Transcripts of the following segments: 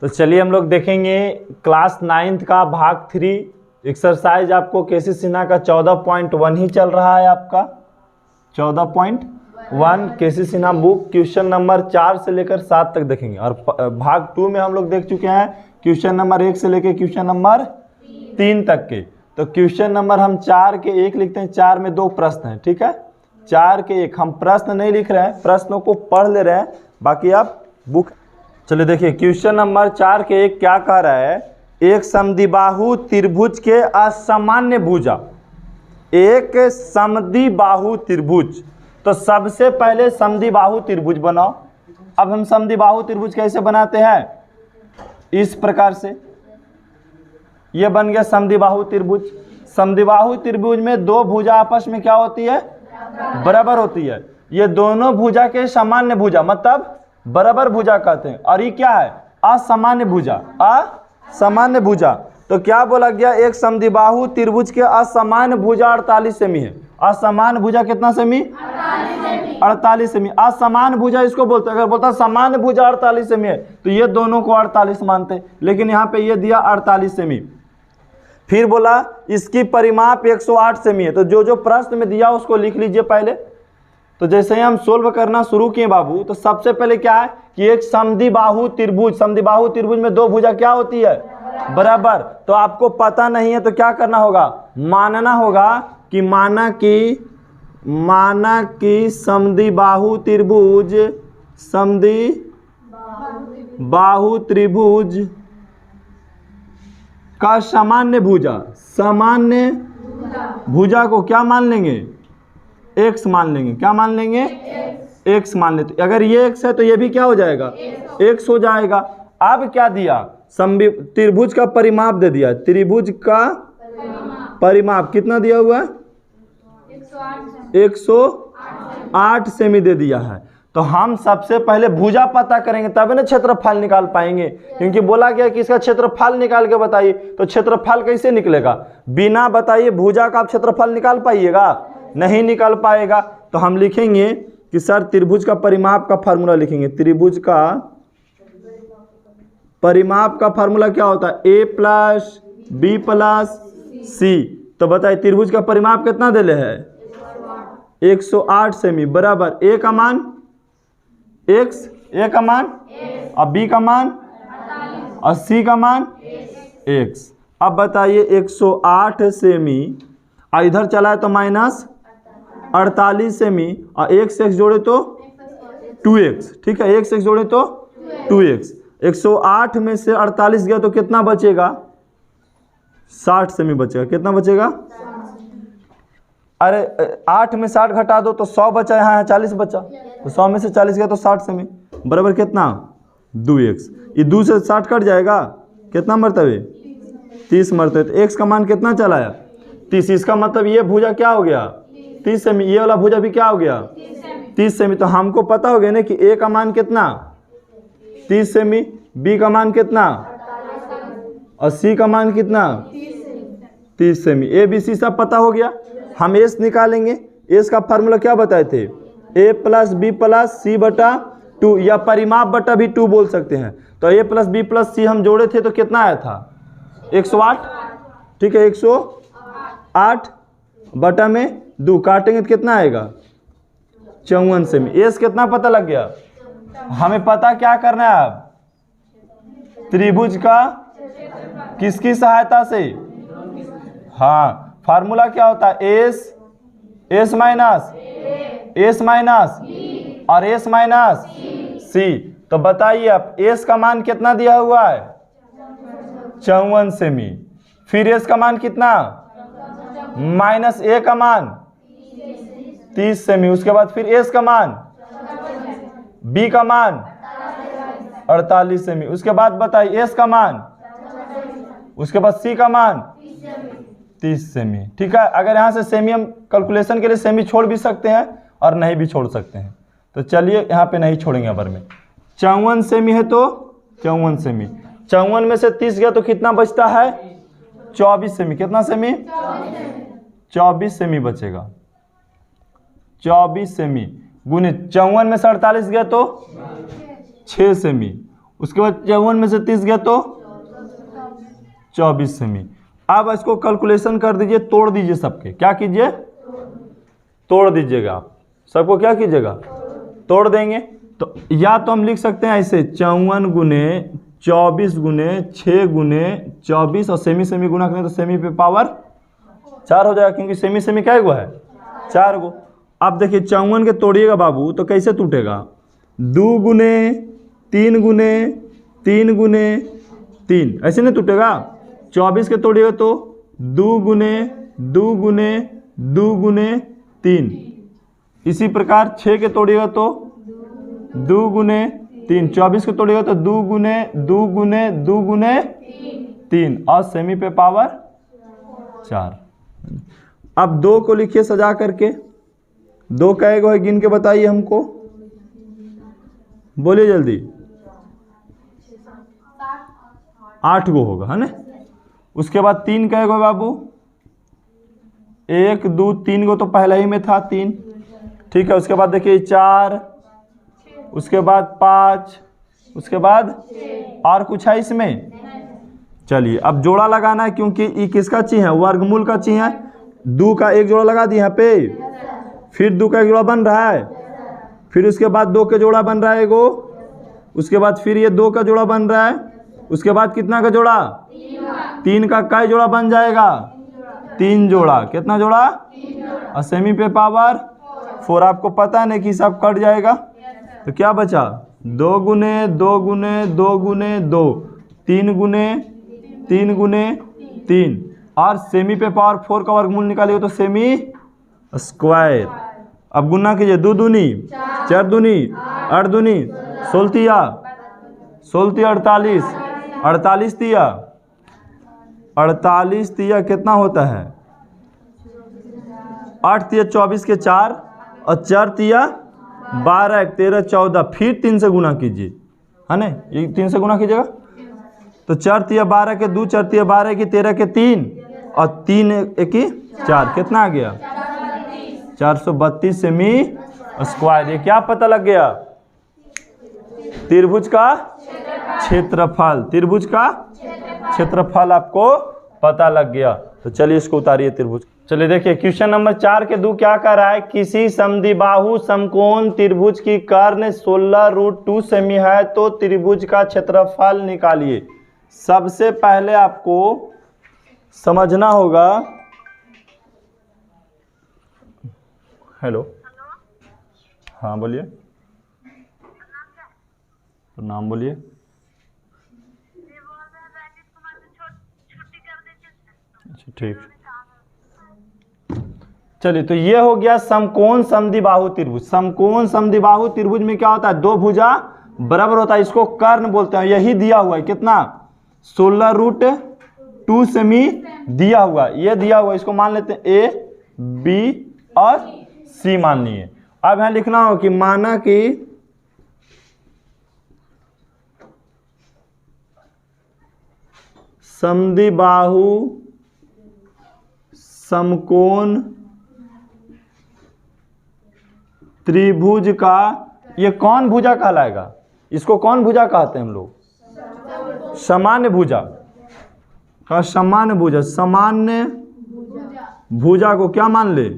तो चलिए हम लोग देखेंगे क्लास 9th का भाग 3 एक्सरसाइज। आपको केसी सिन्हा का 14.1 ही चल रहा है, आपका 14.1 केसी सिन्हा बुक। क्वेश्चन नंबर 4 से लेकर 7 तक देखेंगे और भाग 2 में हम लोग देख चुके हैं क्वेश्चन नंबर 1 से लेकर क्वेश्चन नंबर 3 तक के। तो क्वेश्चन नंबर हम 4 के 1 लिखते हैं, 4 में 2 प्रश्न हैं, ठीक है। 4 के 1 हम प्रश्न नहीं लिख रहे हैं, प्रश्नों को पढ़ ले रहे हैं, बाकी आप बुक। चलिए देखिए क्वेश्चन नंबर 4 के 1 क्या कह रहा है। एक समद्विबाहु त्रिभुज के असामान्य भुजा, एक समद्विबाहु त्रिभुज। तो सबसे पहले समद्विबाहु त्रिभुज बनाओ। अब हम समद्विबाहु त्रिभुज कैसे बनाते हैं, इस प्रकार से ये बन गया समद्विबाहु त्रिभुज। समद्विबाहु त्रिभुज में दो भुजा आपस में क्या होती है, बराबर होती है। ये दोनों भुजा के सामान्य भुजा मतलब बराबर भुजा कहते हैं। और ये क्या है, असामान्य भुजा, असामान्य भुजा। तो क्या बोला गया, एक समद्विबाहु त्रिभुज के असामान्य भुजा 48 सेमी है। असामान्य भुजा कितना सेमी, 48 सेमी। असामान्य भुजा इसको बोलते हैं। अगर बोलता सामान्य भुजा 48 सेमी है तो ये दोनों को 48 मानते हैं, लेकिन यहाँ पे ये दिया 48 सेमी। फिर बोला इसकी परिमाप 108 सेमी है। तो जो जो प्रश्न में दिया उसको लिख लीजिए पहले। तो जैसे ही हम सोल्व करना शुरू किए बाबू, तो सबसे पहले क्या है कि एक समद्विबाहु त्रिभुज, समद्विबाहु त्रिभुज में दो भुजा क्या होती है, बराबर। तो आपको पता नहीं है तो क्या करना होगा, मानना होगा कि माना कि समद्विबाहु त्रिभुज, समद्विबाहु त्रिभुज का सामान्य भुजा, सामान्य भुजा को क्या मान लेंगे, x मान लेंगे। क्या मान लेंगे, x मान लेते। अगर ये x है तो ये भी क्या हो जाएगा, x हो जाएगा। अब क्या दिया, त्रिभुज का परिमाप दे दिया। त्रिभुज का परिमाप कितना दिया हुआ है, 108 सेमी दे दिया है। तो हम सबसे पहले भुजा पता करेंगे तभी ना क्षेत्रफल निकाल पाएंगे, क्योंकि बोला गया कि इसका क्षेत्रफल निकाल के बताइए। तो क्षेत्रफल कैसे निकलेगा, बिना बताइए भुजा का आप क्षेत्रफल निकाल पाइएगा, नहीं निकाल पाएगा। तो हम लिखेंगे कि सर त्रिभुज का परिमाप का फार्मूला लिखेंगे। त्रिभुज का परिमाप का फार्मूला क्या होता है, a प्लस बी प्लस सी। तो बताइए त्रिभुज का परिमाप कितना देले है, 108 सेमी, बराबर a का मान x, a का मान और b का मान और c का मान x। अब बताइए 108 सेमी और इधर चला है तो माइनस 48 सेमी और x से x जोड़े तो 2x, ठीक है। x से x जोड़े तो 2x। 108 में से 48 गया तो कितना बचेगा, 60 सेमी बचेगा। कितना बचेगा, अरे 8 में 60 घटा दो तो 100 बचा, यहाँ है 40 बचा। तो 100 में से 40 गया तो 60 सेमी, बराबर कितना 2x। ये 2 से 60 कट जाएगा, कितना मरतबे 30 मरतबे। तो x का मान कितना चला है, 30। इसका मतलब ये भुजा क्या हो गया, 30 सेमी। ये वाला भुजा भी क्या हो गया, 30 सेमी। तो हमको पता हो गया ना कि a का मान कितना 30 सेमी, b का मान कितना और c का मान कितना 30 सेमी। a b c सब पता हो गया। हम s निकालेंगे। s का फार्मूला क्या बताए थे, a प्लस बी प्लस सी बटा 2, या परिमाप बटा भी 2 बोल सकते हैं। तो a प्लस बी प्लस सी हम जोड़े थे तो कितना आया था 108, ठीक है। 108 बटा में 2 काटेंगे तो कितना आएगा 54 सेमी। s कितना पता लग गया। हमें पता क्या करना है अब, त्रिभुज का किसकी सहायता से, हाँ फार्मूला क्या होता है, s माइनस और s माइनस c। तो बताइए अब s का मान कितना दिया हुआ है 54 सेमी। फिर s का मान कितना, माइनस a का मान 30 सेमी। उसके बाद फिर s का मान, b का मान 48 सेमी। उसके बाद बताइए s का मान, उसके बाद c का मान 30 सेमी, ठीक है। अगर यहाँ से सेमी हम कैलकुलेशन के लिए सेमी छोड़ भी सकते हैं और नहीं भी छोड़ सकते हैं। तो चलिए यहाँ पे नहीं छोड़ेंगे अबर में। 54 सेमी है तो 54 सेमी, 54 में से 30 गया तो कितना बचता है 24 सेमी। कितना सेमी, 24 सेमी बचेगा। 24 सेमी गुने 54 में से 48 गया तो 6 सेमी। उसके बाद 54 में से 30 गया तो 24 सेमी। अब इसको कैलकुलेशन कर दीजिए, तोड़ दीजिए सबके। क्या कीजिए? तोड़ दीजिएगा आप सबको। क्या कीजिएगा? तोड़ देंगे। तो या तो हम लिख सकते हैं ऐसे 54 गुने 24 गुने 6 गुने 24 और सेमी सेमी गुना करें तो सेमी पे पावर 4 हो जाएगा, क्योंकि सेमी सेमी क्या गो है? 4 गो। अब देखिए 54 के तोड़िएगा बाबू तो कैसे टूटेगा? 2 गुने 3 गुने 3 गुने 3, ऐसे नहीं टूटेगा। 24 के तोड़िएगा तो 2 गुने 2 गुने 2 गुने 3। इसी प्रकार 6 के तोड़िएगा तो 2 गुने 3। 24 के तोड़िएगा तो 2 गुने 2 गुने 2 गुने 3 और सेमी पे पावर 4। अब 2 को लिखिए सजा करके। 2 का एक है, गिन के बताइए हमको, बोलिए जल्दी। 8 गो होगा, है ना। उसके बाद 3 का एक है बाबू, 1 2 3 गो तो पहले ही में था 3, ठीक है। उसके बाद देखिए 4, उसके बाद 5, उसके बाद और कुछ है इसमें? चलिए अब जोड़ा लगाना है, क्योंकि ये किसका चिन्ह है? वर्गमूल का चिन्ह है। 2 का एक जोड़ा लगा दिए यहाँ पे, फिर 2 का एक जोड़ा बन रहा है, फिर उसके बाद 2 का जोड़ा बन रहा है एगो, उसके बाद फिर ये 2 का जोड़ा बन रहा है, उसके बाद कितना का जोड़ा? 3 का काय जोड़ा बन जाएगा? 3 जोड़ा। कितना जोड़ा? और सेमी पे पावर 4। आपको पता नहीं कि सब कट जाएगा, तो क्या बचा? 2 गुने 2 गुने 2 गुने 2, 3 गुने 3 गुने 3 और सेमी पे पावर 4 का वर्गमूल निकालिए तो सेमी स्क्वायर। अब गुना कीजिए, 2 दूनी 4 दूनी 8 दूनी 16 तिया 48, 48 तिया 48 तिया कितना होता है? 8 तिया 24 के 4 और 4 तिया 12 13 14, फिर 3 से गुना कीजिए, है ना। ये 3 से गुना कीजिएगा तो 4 तिया 12 के 2, 4 तिया 12 की 13 के 3 और 3 1 4, कितना आ गया? 432 सेमी स्क्वायर। ये क्या पता लग गया? त्रिभुज का क्षेत्रफल। त्रिभुज का क्षेत्रफल आपको पता लग गया। तो चलिए इसको उतारिए त्रिभुज। चलिए देखिए क्वेश्चन नंबर 4 के 2 क्या कर रहा है? किसी समद्विबाहु समकोण त्रिभुज की कर्ण 16√2 सेमी है तो त्रिभुज का क्षेत्रफल निकालिए। सबसे पहले आपको समझना होगा, हेलो हाँ बोलिए, नाम बोलिए। अच्छा ठीक, चलिए तो ये हो गया समकोण समद्विबाहु त्रिभुज। समकोण समद्विबाहु त्रिभुज में क्या होता है? 2 भुजा बराबर होता है, इसको कर्ण बोलते हैं। यही दिया हुआ है, कितना? 16√2 सेमी दिया हुआ, ये दिया हुआ, इसको मान लेते हैं ए बी और सी मान लिए। अब यहां लिखना हो कि माना कि समद्विबाहु समकोण त्रिभुज का, ये कौन भुजा कहलाएगा? इसको कौन भुजा कहते हैं हम लोग? सामान्य भुजा का सामान्य भुजा। सामान्य भुजा को क्या मान ले?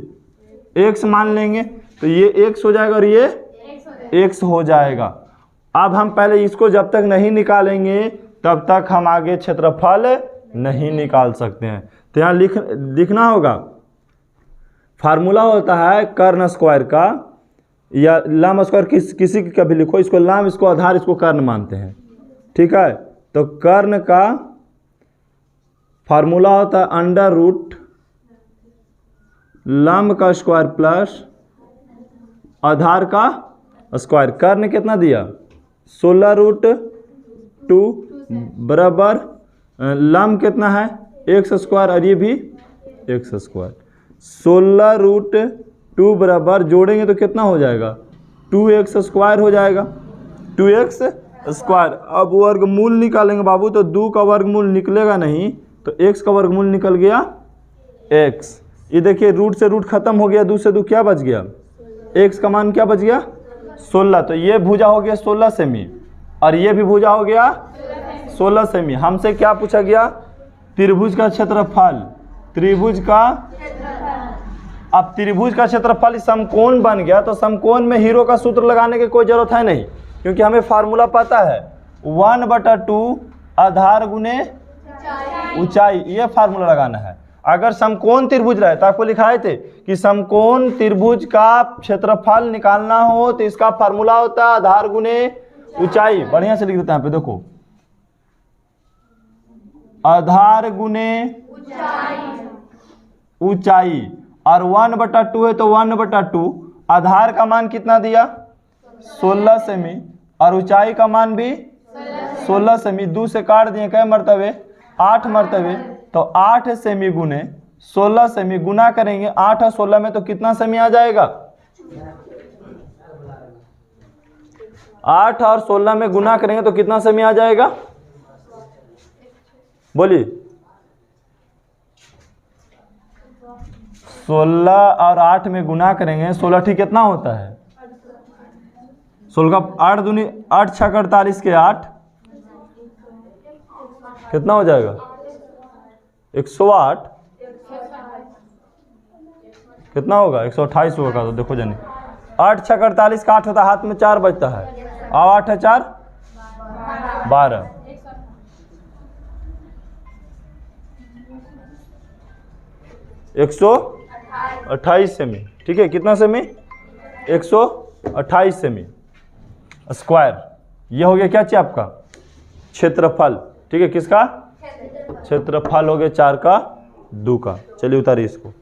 x मान लेंगे, तो ये x हो जाएगा और ये x हो जाएगा। अब हम पहले इसको जब तक नहीं निकालेंगे तब तक हम आगे क्षेत्रफल नहीं निकाल सकते हैं। तो यहाँ लिखना होगा, फार्मूला होता है कर्ण स्क्वायर का या लंब स्क्वायर, किसी का भी लिखो, इसको लंब, इसको आधार, इसको कर्ण मानते हैं, ठीक है। तो कर्ण का फार्मूला होता है अंडर रूट लंब का स्क्वायर प्लस आधार का स्क्वायर। कर्ण कितना दिया? 16√2 बराबर लंब कितना है? एक्स स्क्वायर और ये भी एक्स स्क्वायर। 16√2 बराबर जोड़ेंगे तो कितना हो जाएगा? 2x स्क्वायर हो जाएगा, 2x स्क्वायर। अब वर्गमूल निकालेंगे बाबू, तो 2 का वर्गमूल निकलेगा नहीं, तो x का वर्गमूल निकल गया x। ये देखिए रूट से रूट खत्म हो गया, 2 से 2 क्या बच गया? x का मान क्या बच गया? 16। तो ये भुजा हो गया 16 सेमी और ये भी भुजा हो गया 16 सेमी। हमसे क्या पूछा गया? त्रिभुज का क्षेत्रफल। त्रिभुज का, अब त्रिभुज का क्षेत्रफल समकोण बन गया तो समकोण में हीरो का सूत्र लगाने की कोई जरूरत है नहीं, क्योंकि हमें फार्मूला पता है 1/2 आधार गुने ऊंचाई, ये फार्मूला लगाना है। अगर समकोण त्रिभुज रहे तो आपको लिखाए थे कि समकोण त्रिभुज का क्षेत्रफल निकालना हो तो इसका फार्मूला होता है आधार गुने ऊंचाई। बढ़िया से लिख देते हैं यहाँ पे, देखो आधार गुने ऊंचाई, और 1/2 है तो 1/2 आधार का मान कितना दिया 16 सेमी, और ऊंचाई का मान भी 16 सेमी। 2 से काट दिए, कई मरतबे 8 मरतबे, तो 8 सेमी गुने 16 सेमी, गुना करेंगे 8 और 16 में तो कितना सेमी आ जाएगा? 8 और 16 में गुना करेंगे तो कितना सेमी आ जाएगा? बोलिए। 16 और 8 में गुना करेंगे, 16 ठीक कितना होता है? 16 का 8 दूनी 8 6 48 के 8 कितना हो जाएगा? 108 कितना होगा? 128 होगा। तो देखो जानी 8 6 48 का 8 होता है, हाथ में 4 बचता है, और 8 है 4 12, 128 सेमी। ठीक है, कितना सेमी? 128 semi square. ये हो गया क्या चाहिए आपका? क्षेत्रफल। ठीक है, किसका? क्षेत्रफल हो गया 4 का 2 का। चलिए उतारिए इसको।